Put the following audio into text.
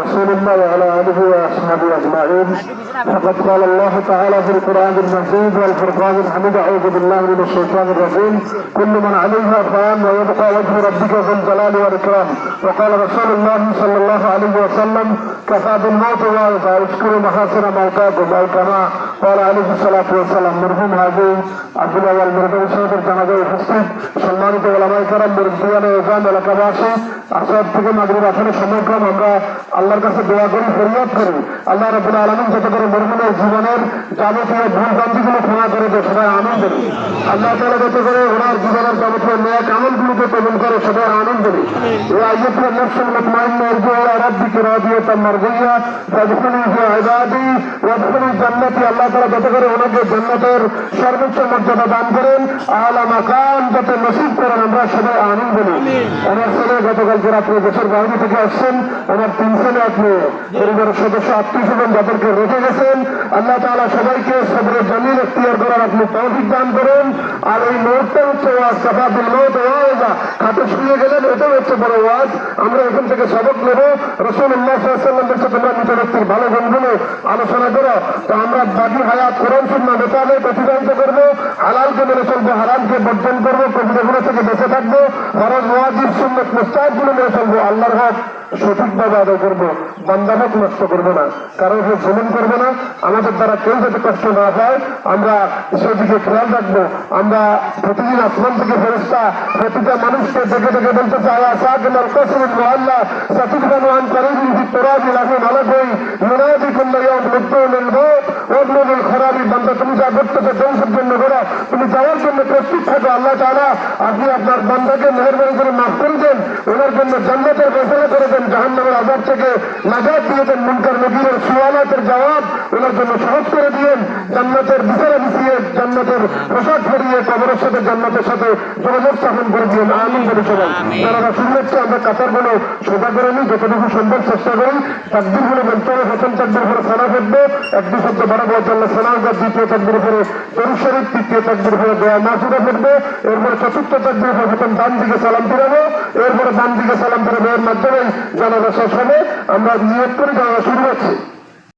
رسول الله وعلى آله وأصحابه أجمعين. فقد قال الله تعالى في القرآن المجيد والفرقان الحميد: أعوذ بالله من الشيطان الرجيم. كل من عليها فان ويبقى وجه ربك ذو الجلال والإكرام. وقال رسول الله صلى الله عليه وسلم: كفى بالموت واعظا اشكروا محاسن موتاكم، أو كما قال عليه الصلاة والسلام. مرحوم হাজী আব্দুল আওয়াল মির্জা সাহেবের জানাজায় উপস্থিত সম্মানিত ওলামায়ে কেরাম, মুরব্বিয়ানে এজাম, এলাকাবাসী, আসর থেকে মাগরিব আসরের সময়ক্রম আমরা আল্লাহর কাছে দোয়া করি, ফরিয়াদ করি আল্লাহ রাব্বুল আলামিন যাতে করে মরহুমের জীবনের যাবতীয় ভুল ভ্রান্তিগুলো ক্ষমা করে দেয়, সবাই আমিন বলি। আল্লাহ তাআলা যাতে করে ওনার জীবনের যাবতীয় নেক আমলগুলোকে কবুল করে, সবাই আমিন বলি। ওয়া আইয়াতুল নাফসুল মুতমাইন্না ইরজিউ ইলা রাব্বিকি রাদিয়াতাম মারদিয়া ফাদখুলু ফি ইবাদি ওয়াদখুলু জান্নাতি। আল্লাহ তাআলা যাতে করে ওনাকে জান্নাতের সর্বোচ্চ মর্যাদা দান করেন, আলা মাকাম যাতে নসিব করেন, আমরা সবাই আমিন বলি। ওনার ছেলে গতকালকে রাত্রে দেশের বাইরে থেকে আসছেন, ওনার 3 ছেলে আপনি পরিবারের সদস্য আত্মীয় স্বজন যাদেরকে রেখে গেছেন, আল্লাহ তাআলা সবাইকে সবরে জামিল এখতিয়ার করার আপনি তৌফিক দান করেন। আর এই মুহূর্তে হচ্ছে ওয়াজ, কাফা বিল মউত ওয়াইজা, খাটে শুয়ে গেলেন, এটাও হচ্ছে বড় ওয়াজ। আমরা এখান থেকে সবক নেব। রাসূলুল্লাহ সাল্লাল্লাহু আলাইহি ওয়াসাল্লামের সাথে তোমরা মৃত ব্যক্তির ভালো গুণগুলো আলোচনা করো। তো আমরা বাকি হায়াত কোরআন সুন্নাহ মোতাবেক অতিবাহিত করবো, হালালকে মেনে চলবো, হারামকে বর্জন করবো, কবিরাগুলো থেকে বেঁচে থাকবো, ফরজ ওয়াজিব সুন্নাত মুস্তাহাবগুলো মেনে চলবো, আল্লাহর হক সঠিকভাবে আদায় করবো, বান্দার হক নষ্ট করবো না, কারোর হক জুলুম করবো না, আমাদের দ্বারা কেউ যাতে কষ্ট না পায় আমরা সেদিকে খেয়াল রাখবো। আমরা প্রতিদিন আসমান থেকে ফেরেশতা প্রতিটা মানুষকে ডেকে ডেকে বলতে চাই: আসাকিনাল কসরুল মুআল্লা সাতুকবানু আন কারীবিন ফি তুরাবি লাহু মালাকুই ইউনাদি কুল্লা ইয়াউম মুদ্দুল মউত ওয়াদলুল খরাবি। বান্দা তুমি যা করতেছো ধ্বংসের জন্য করো, তুমি যাওয়ার জন্য প্রস্তুত থাকো। আল্লাহ তাআলা আপনি আপনার বান্দাকে মেহেরবানি করে মাফ করে দেন, ওনার জন্য জান্নাতের ফয়সালা করে দেন, জাহান্নামের আযাব থেকে নাজাত দিয়ে দেন, মুনকার নকিরের সুয়ালাতের জবাব ওনার জন্য সহজ করে দিয়েন, জান্নাতের বিছানা বিছিয়ে, জান্নাতের পোশাক পরিয়ে কবরের সাথে জান্নাতের সাথে যোগাযোগ স্থাপন করে দিয়েন। আমিন বলে সবাই। যারা শুনছে আমরা কাতার গুলো সোজা করে নিই, যতটুকু সম্ভব চেষ্টা করি। তাকবীর গুলো বলতে হবে, প্রথম তাকবীর পরে সানা ফেলবো, 1-2 শব্দ বাড়াবো, আল্লাহ সানা, দ্বিতীয় তাকবীর পরে দরুদ শরীফ, তৃতীয় তাকবীর পরে দোয়া মাসুদা ফেলবো, এরপরে চতুর্থ তাকবীর পরে প্রথম ডান দিকে সালাম ফিরাবো, এরপরে ডান দিকে সালাম ফিরাবো। এর মাধ্যমে জানাজা শেষ হবে। আমরা নিয়ত করে জানাজা শুরু হচ্ছে।